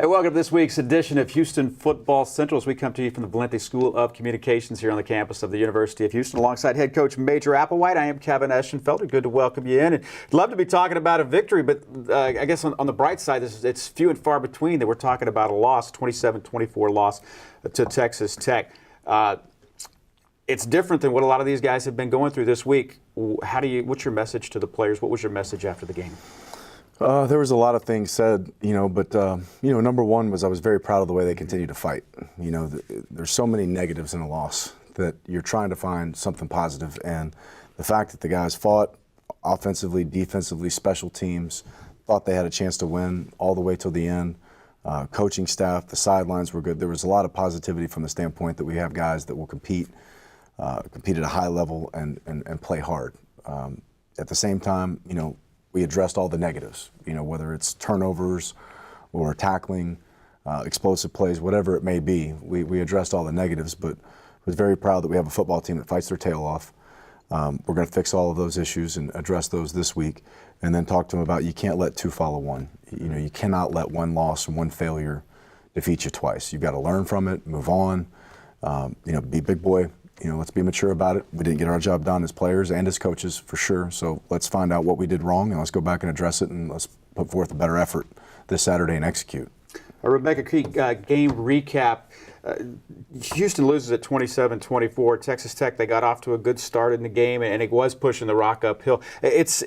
Hey, welcome to this week's edition of Houston Football Central as we come to you from the Valente School of Communications here on the campus of the University of Houston alongside head coach Major Applewhite. I am Kevin Eschenfelder. Good to welcome you in. And I'd love to be talking about a victory, but I guess on the bright side, it's few and far between that we're talking about a loss, 27-24 loss to Texas Tech. It's different than what a lot of these guys have been going through this week. What's your message to the players? What was your message after the game? There was a lot of things said, but number one was I was very proud of the way they continued to fight. There's so many negatives in a loss that you're trying to find something positive, and the fact that the guys fought offensively, defensively, special teams, thought they had a chance to win all the way till the end. Coaching staff, the sidelines were good. There was a lot of positivity from the standpoint that we have guys that will compete at a high level and play hard. At the same time, we addressed all the negatives, whether it's turnovers or tackling, explosive plays, whatever it may be. We addressed all the negatives, but was very proud that we have a football team that fights their tail off. We're going to fix all of those issues and address those this week, and then talk to them about you can't let two follow one. You cannot let one loss and one failure defeat you twice. You've got to learn from it, move on, be big boy. Let's be mature about it. We didn't get our job done as players and as coaches for sure. So let's find out what we did wrong and let's go back and address it and let's put forth a better effort this Saturday and execute. Rebecca Creek, game recap. Houston loses at 27-24. Texas Tech, they got off to a good start in the game and it was pushing the rock uphill. It's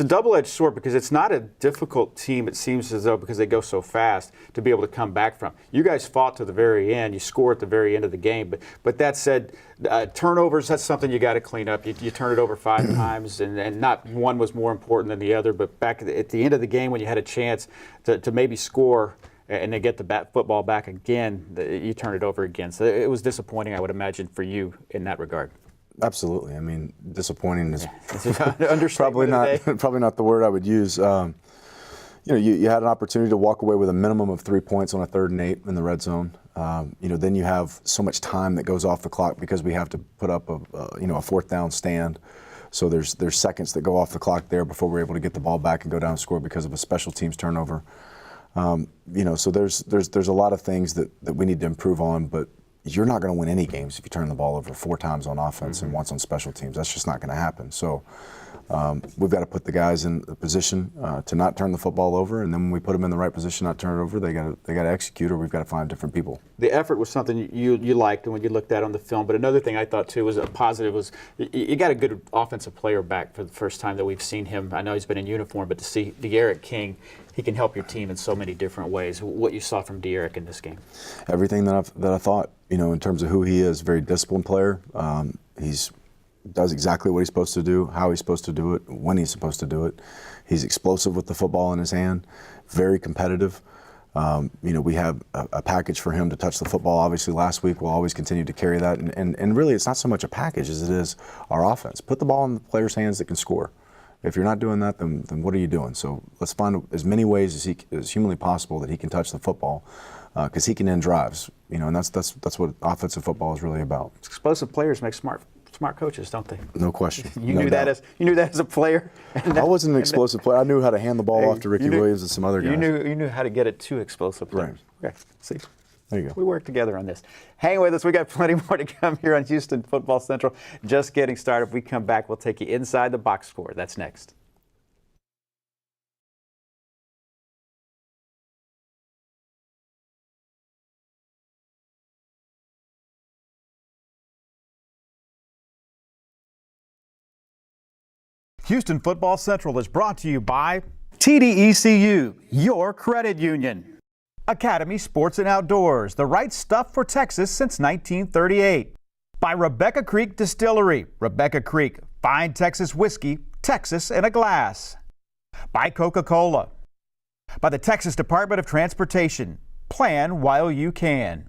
a double-edged sword because it's not a difficult team, it seems as though, because they go so fast to be able to come back from. You guys fought to the very end. You scored at the very end of the game. But that said, turnovers, that's something you got to clean up. You turn it over 5 times, and not one was more important than the other. But back at the end of the game when you had a chance to maybe score and they get the football back again, you turn it over again. So it was disappointing, I would imagine, for you in that regard. Absolutely. I mean, disappointing is probably not the word I would use. You had an opportunity to walk away with a minimum of 3 points on a 3rd and 8 in the red zone. Then you have so much time that goes off the clock because we have to put up a 4th down stand. So there's seconds that go off the clock there before we're able to get the ball back and go down and score because of a special teams turnover. So there's a lot of things that we need to improve on, but you're not going to win any games if you turn the ball over 4 times on offense and once on special teams. That's just not going to happen. So we've got to put the guys in a position to not turn the football over, and then when we put them in the right position, not turn it over, they got to execute, or we've got to find different people. The effort was something you liked when you looked at on the film, but another thing I thought too was a positive was you got a good offensive player back for the first time that we've seen him. I know he's been in uniform, but to see De'Aaron King, he can help your team in so many different ways. What you saw from De'Aaron in this game? Everything that I thought, in terms of who he is, very disciplined player. He's does exactly what he's supposed to do, how he's supposed to do it, when he's supposed to do it. He's explosive with the football in his hand, very competitive. We have a package for him to touch the football. Obviously, last week we'll always continue to carry that. And really, it's not so much a package as it is our offense. Put the ball in the players' hands that can score. If you're not doing that, then what are you doing? So let's find as many ways as humanly possible that he can touch the football, because he can end drives. And that's what offensive football is really about. Explosive players make smart coaches, don't they? No question. You knew that as a player. I wasn't an explosive player. I knew how to hand the ball off to Ricky Williams and some other guys. You knew how to get it to explosive players. Right. Okay. See. There you go. We work together on this. Hang with us. We got plenty more to come here on Houston Football Central. Just getting started. If we come back, we'll take you inside the box score. That's next. Houston Football Central is brought to you by TDECU, your credit union. Academy Sports and Outdoors, the right stuff for Texas since 1938. By Rebecca Creek Distillery, Rebecca Creek, fine Texas whiskey, Texas in a glass. By Coca-Cola. By the Texas Department of Transportation, plan while you can.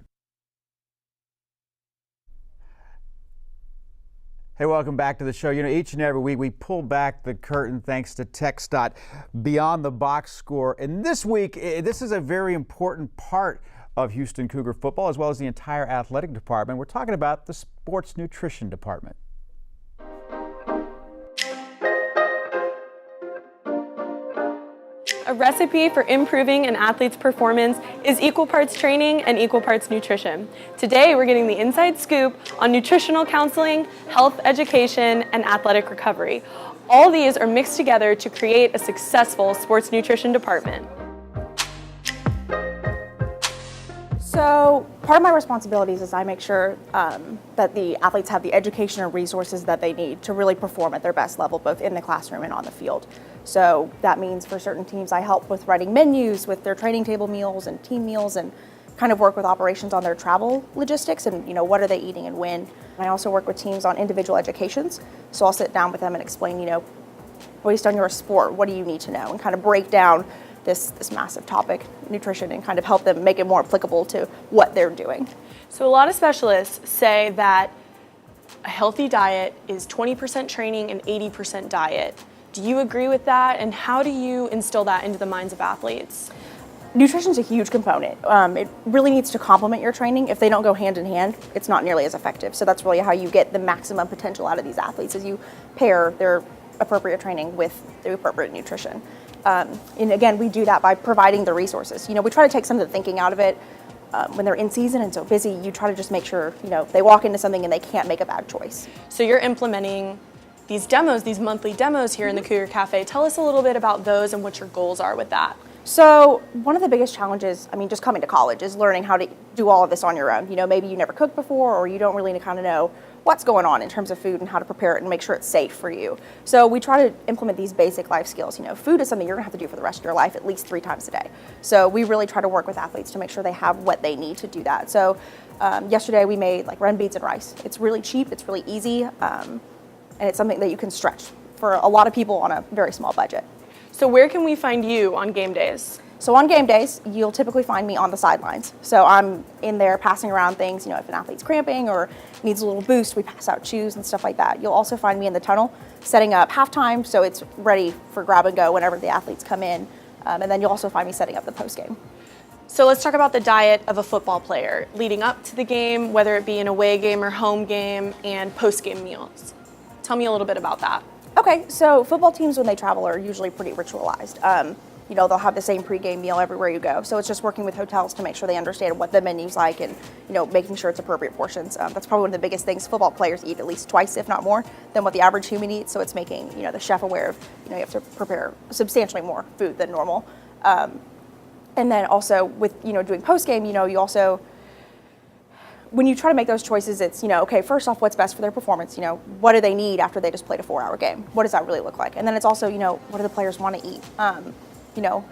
Hey, welcome back to the show. Each and every week we pull back the curtain thanks to TxDOT Beyond the Box Score. And this week, this is a very important part of Houston Cougar football, as well as the entire athletic department. We're talking about the sports nutrition department. a recipe for improving an athlete's performance is equal parts training and equal parts nutrition. Today, we're getting the inside scoop on nutritional counseling, health education, and athletic recovery. All these are mixed together to create a successful sports nutrition department. So part of my responsibilities is I make sure that the athletes have the education and resources that they need to really perform at their best level, both in the classroom and on the field. So that means for certain teams, I help with writing menus, with their training table meals and team meals, and kind of work with operations on their travel logistics and, what are they eating and when. And I also work with teams on individual educations. So I'll sit down with them and explain, based on your sport, what do you need to know, and kind of break down this massive topic, nutrition, and kind of help them make it more applicable to what they're doing. So a lot of specialists say that a healthy diet is 20% training and 80% diet. Do you agree with that? And how do you instill that into the minds of athletes? Nutrition is a huge component. It really needs to complement your training. If they don't go hand in hand, it's not nearly as effective. So that's really how you get the maximum potential out of these athletes, is you pair their appropriate training with the appropriate nutrition. And again, we do that by providing the resources. We try to take some of the thinking out of it. When they're in season and so busy, you try to just make sure, they walk into something and they can't make a bad choice. So you're implementing these demos, these monthly demos here in the Cougar Cafe. Tell us a little bit about those and what your goals are with that. So one of the biggest challenges, just coming to college, is learning how to do all of this on your own. Maybe you never cooked before, or you don't really kind of know what's going on in terms of food and how to prepare it and make sure it's safe for you. So we try to implement these basic life skills. Food is something you're gonna have to do for the rest of your life at least 3 times a day. So we really try to work with athletes to make sure they have what they need to do that. So yesterday we made red beans and rice. It's really cheap, it's really easy, and it's something that you can stretch for a lot of people on a very small budget. So where can we find you on game days? So on game days, you'll typically find me on the sidelines. So I'm in there passing around things, if an athlete's cramping or needs a little boost, we pass out chews and stuff like that. You'll also find me in the tunnel setting up halftime, so it's ready for grab and go whenever the athletes come in. And then you'll also find me setting up the post game. So let's talk about the diet of a football player leading up to the game, whether it be an away game or home game, and post-game meals. Tell me a little bit about that. Okay, so football teams, when they travel, are usually pretty ritualized. They'll have the same pregame meal everywhere you go. So it's just working with hotels to make sure they understand what the menu's like and, making sure it's appropriate portions. That's probably one of the biggest things. Football players eat at least twice, if not more, than what the average human eats. So it's making, the chef aware of, you have to prepare substantially more food than normal. And then also with, doing postgame, you also, when you try to make those choices, it's, okay, first off, what's best for their performance? What do they need after they just played a 4-hour game? What does that really look like? And then it's also, what do the players want to eat?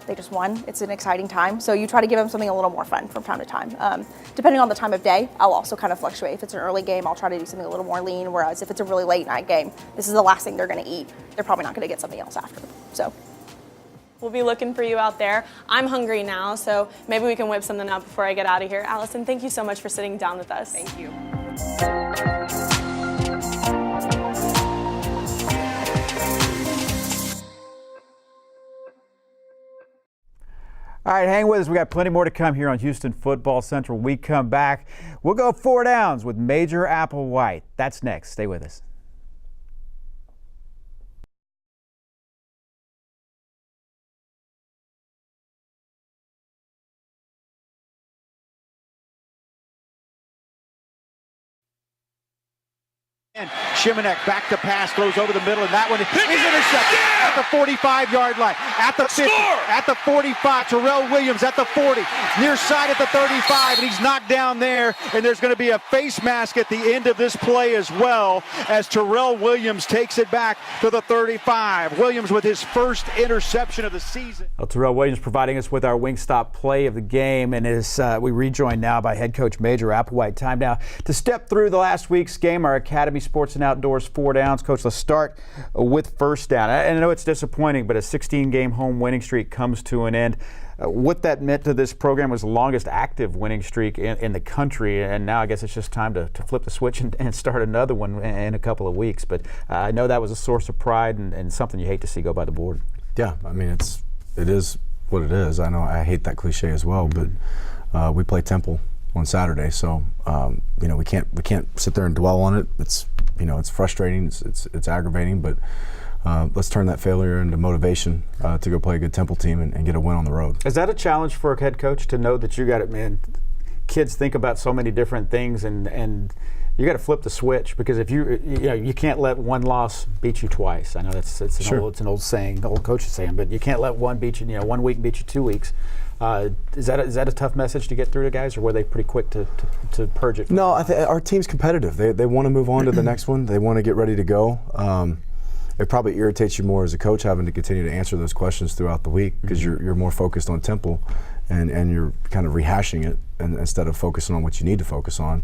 They just won. It's an exciting time. So you try to give them something a little more fun from time to time. Depending on the time of day, I'll also kind of fluctuate. If it's an early game, I'll try to do something a little more lean, whereas if it's a really late night game, this is the last thing they're going to eat. They're probably not going to get something else after. So we'll be looking for you out there. I'm hungry now, so maybe we can whip something up before I get out of here. Allison, thank you so much for sitting down with us. Thank you. All right, hang with us. We got plenty more to come here on Houston Football Central. When we come back, we'll go 4 downs with Major Applewhite. That's next. Stay with us. And Shimanek back to pass, throws over the middle, and that one is intercepted at the 45-yard line, at the 50, at the 45. Terrell Williams at the 40, near side at the 35, and he's knocked down there. And there's going to be a face mask at the end of this play as well, as Terrell Williams takes it back to the 35. Williams with his first interception of the season. Well, Terrell Williams providing us with our Wingstop play of the game, and we rejoined now by head coach Major Applewhite. Time now to step through the last week's game, our Academy Sports and Outdoors 4 downs. Coach, let's start with first down. And I know it's disappointing, but a 16-game home winning streak comes to an end. What that meant to this program was the longest active winning streak in the country, and now I guess it's just time to flip the switch and start another one in a couple of weeks. But I know that was a source of pride and something you hate to see go by the board. Yeah, I mean, it is what it is. I know I hate that cliche as well, but we play Temple on Saturday, so we can't sit there and dwell on it. It's it's frustrating, it's aggravating, but let's turn that failure into motivation to go play a good Temple team and get a win on the road. Is that a challenge for a head coach to know that you got it, man? Kids think about so many different things, and you got to flip the switch, because if you can't let one loss beat you twice. I know it's an old saying, old coach is saying, but you can't let one beat you, 1 week beat you 2 weeks. Is that a tough message to get through to guys, or were they pretty quick to purge it? No, our team's competitive. They want to move on to the next one. They want to get ready to go. It probably irritates you more as a coach having to continue to answer those questions throughout the week, because you're more focused on Temple, and you're kind of rehashing it, and instead of focusing on what you need to focus on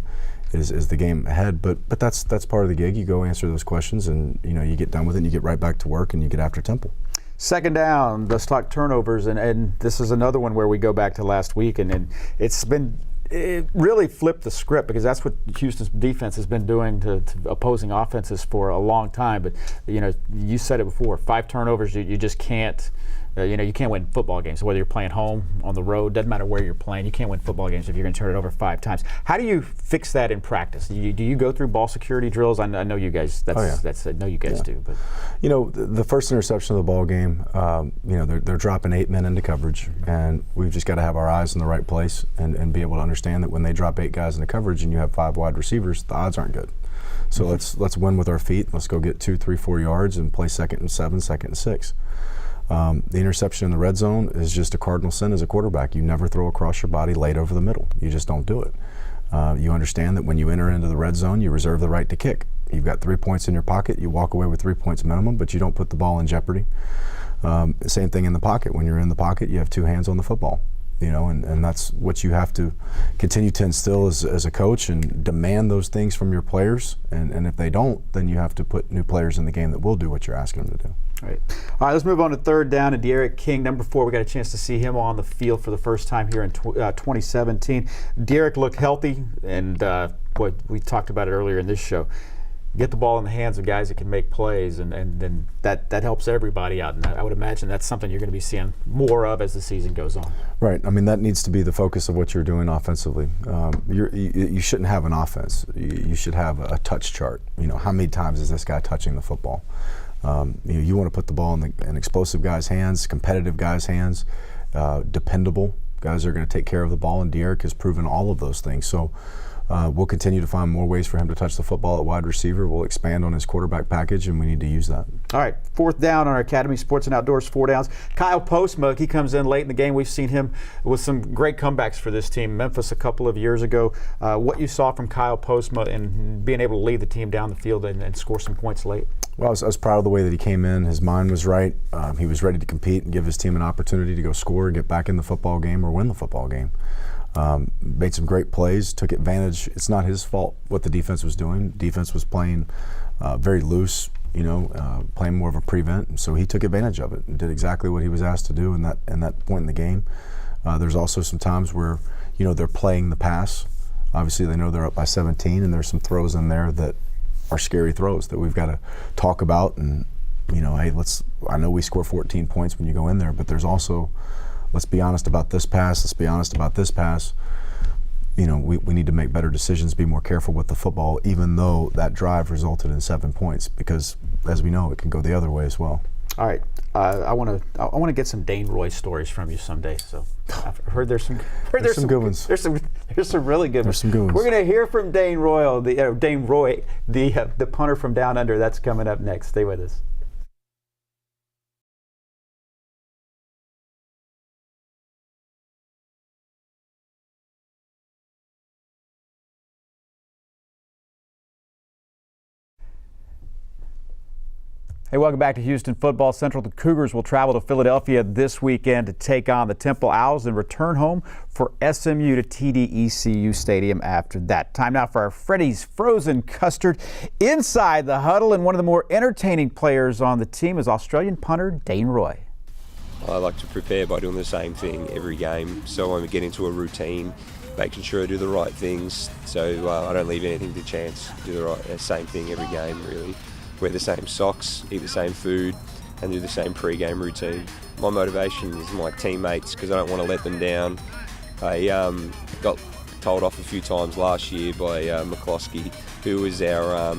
is the game ahead. But that's part of the gig. You go answer those questions, and you get done with it, and you get right back to work, and you get after Temple. Second down, let's talk turnovers, and this is another one where we go back to last week, and it really flipped the script, because that's what Houston's defense has been doing to opposing offenses for a long time. But you said it before, 5 turnovers, you just can't. You can't win football games. Whether you're playing home, on the road, doesn't matter where you're playing. You can't win football games if you're going to turn it over 5 times. How do you fix that in practice? Do you go through ball security drills? I know you guys. I know you guys do. But the first interception of the ball game, they're dropping 8 men into coverage, and we've just got to have our eyes in the right place and be able to understand that when they drop 8 guys into coverage and you have 5 wide receivers, the odds aren't good. So let's win with our feet. Let's go get 2, 3, 4 yards and play 2nd and 7, 2nd and 6. The interception in the red zone is just a cardinal sin as a quarterback. You never throw across your body late over the middle. You just don't do it. You understand that when you enter into the red zone, you reserve the right to kick. You've got 3 points in your pocket. You walk away with 3 points minimum, but you don't put the ball in jeopardy. Same thing in the pocket. When you're in the pocket, you have 2 hands on the football. And that's what you have to continue to instill as a coach, and demand those things from your players. And if they don't, then you have to put new players in the game that will do what you're asking them to do. All right, let's move on to third down, and Derek King, number 4. We got a chance to see him on the field for the first time here in 2017. Derek looked healthy, and we talked about it earlier in this show. Get the ball in the hands of guys that can make plays, and then that helps everybody out. And I would imagine that's something you're going to be seeing more of as the season goes on. Right. I mean, that needs to be the focus of what you're doing offensively. You shouldn't have an offense. You should have a touch chart. How many times is this guy touching the football? You want to put the ball in explosive guys' hands, competitive guys' hands, dependable guys are going to take care of the ball, and Derek has proven all of those things. So we'll continue to find more ways for him to touch the football at wide receiver. We'll expand on his quarterback package, and we need to use that. All right, 4th down on our Academy Sports and Outdoors 4 downs. Kyle Postma, he comes in late in the game. We've seen him with some great comebacks for this team. Memphis a couple of years ago. What you saw from Kyle Postma and being able to lead the team down the field and score some points late? Well, I was proud of the way that he came in. His mind was right. He was ready to compete and give his team an opportunity to go score and get back in the football game or win the football game. Made some great plays, took advantage. It's not his fault what the defense was doing. Defense was playing very loose, playing more of a prevent, and so he took advantage of it and did exactly what he was asked to do in that point in the game. There's also some times where they're playing the pass. Obviously, they know they're up by 17, and there's some throws in there that are scary throws that we've got to talk about. And hey, I know we score 14 points when you go in there, but there's also, let's be honest about this pass. Let's be honest about this pass. We need to make better decisions, be more careful with the football, even though that drive resulted in 7 points, because as we know, it can go the other way as well. All right, I want to get some Dane Roy stories from you someday. So I've heard there's some good ones. There's some really good ones. There's some good ones. We're going to hear from Dane Roy, the punter from Down Under. That's coming up next. Stay with us. Hey, welcome back to Houston Football Central. The Cougars will travel to Philadelphia this weekend to take on the Temple Owls and return home for SMU to TD-ECU Stadium after that. Time now for our Freddy's Frozen Custard. Inside the huddle, and one of the more entertaining players on the team is Australian punter Dane Roy. I like to prepare by doing the same thing every game, so I get into a routine, making sure I do the right things, so I don't leave anything to chance. Do the same thing every game, really. Wear the same socks, eat the same food, and do the same pre-game routine. My motivation is my teammates, because I don't want to let them down. I got told off a few times last year by McCloskey, who was our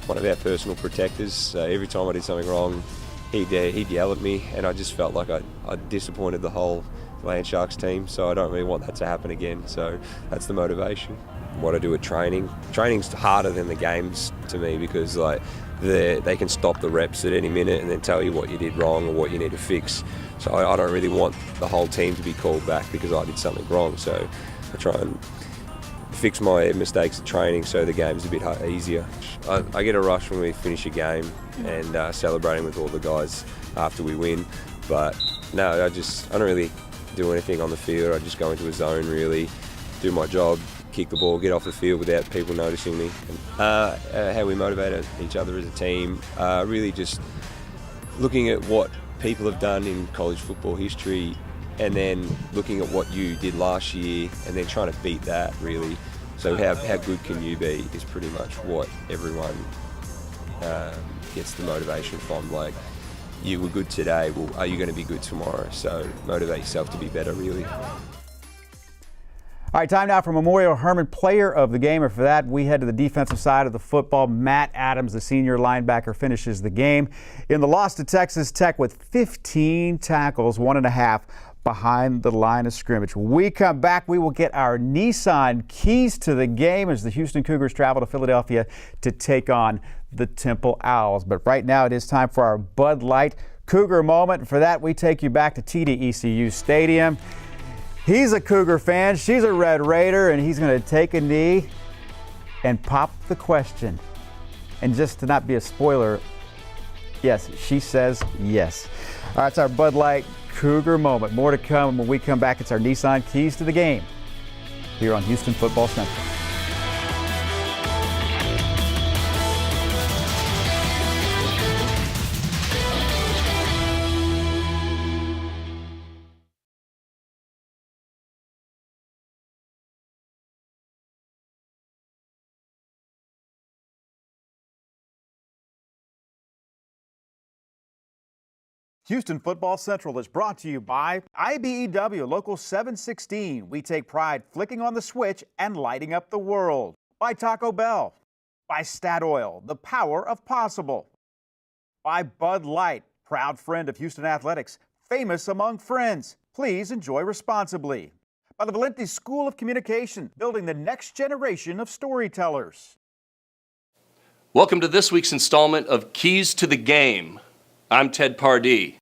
one of our personal protectors. So every time I did something wrong, he'd yell at me, and I just felt like I disappointed the whole Land Sharks team. So I don't really want that to happen again. So that's the motivation. What I do at training's harder than the games to me, because like they can stop the reps at any minute and then tell you what you did wrong or what you need to fix. So I don't really want the whole team to be called back because I did something wrong. So I try and fix my mistakes at training so the game's a bit easier. I get a rush when we finish a game and celebrating with all the guys after we win. But no, I don't really do anything on the field. I just go into a zone, really, do my job, kick the ball, get off the field without people noticing me. How we motivate each other as a team, really just looking at what people have done in college football history and then looking at what you did last year and then trying to beat that, really. So how good can you be is pretty much what everyone gets the motivation from. Like, you were good today, well, are you going to be good tomorrow? So motivate yourself to be better, really. All right, time now for Memorial Hermann Player of the Game. And for that, we head to the defensive side of the football. Matt Adams, the senior linebacker, finishes the game in the loss to Texas Tech with 15 tackles, 1.5 behind the line of scrimmage. When we come back, we will get our Nissan keys to the game as the Houston Cougars travel to Philadelphia to take on the Temple Owls. But right now, it is time for our Bud Light Cougar moment. And for that, we take you back to TDECU Stadium. He's a Cougar fan, she's a Red Raider, and he's going to take a knee and pop the question. And just to not be a spoiler, yes, she says yes. All right, it's our Bud Light Cougar moment. More to come when we come back. It's our Nissan Keys to the Game here on Houston Football Central. Houston Football Central is brought to you by IBEW Local 716. We take pride flicking on the switch and lighting up the world. By Taco Bell. By Statoil, the power of possible. By Bud Light, proud friend of Houston Athletics, famous among friends. Please enjoy responsibly. By the Valenti School of Communication, building the next generation of storytellers. Welcome to this week's installment of Keys to the Game. I'm Ted Pardee.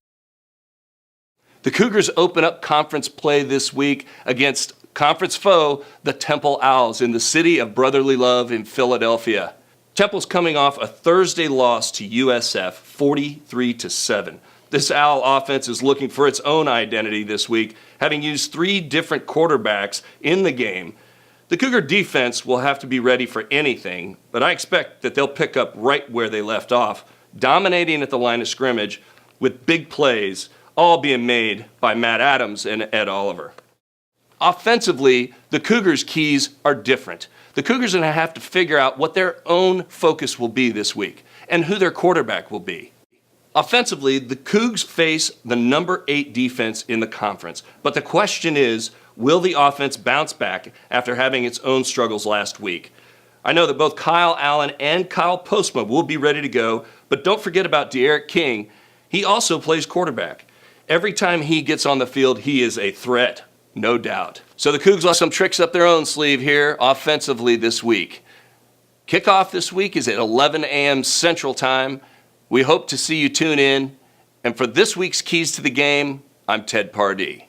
The Cougars open up conference play this week against conference foe, the Temple Owls, in the city of brotherly love in Philadelphia. Temple's coming off a Thursday loss to USF, 43-7. This Owl offense is looking for its own identity this week, having used 3 different quarterbacks in the game. The Cougar defense will have to be ready for anything, but I expect that they'll pick up right where they left off, dominating at the line of scrimmage with big plays, all being made by Matt Adams and Ed Oliver. Offensively, the Cougars' keys are different. The Cougars are going to have to figure out what their own focus will be this week and who their quarterback will be. Offensively, the Cougs face the number 8 defense in the conference, but the question is, will the offense bounce back after having its own struggles last week? I know that both Kyle Allen and Kyle Postma will be ready to go, but don't forget about De'Aaron King. He also plays quarterback. Every time he gets on the field, he is a threat, no doubt. So the Cougs have some tricks up their own sleeve here offensively this week. Kickoff this week is at 11 a.m. Central Time. We hope to see you tune in. And for this week's Keys to the Game, I'm Ted Pardee.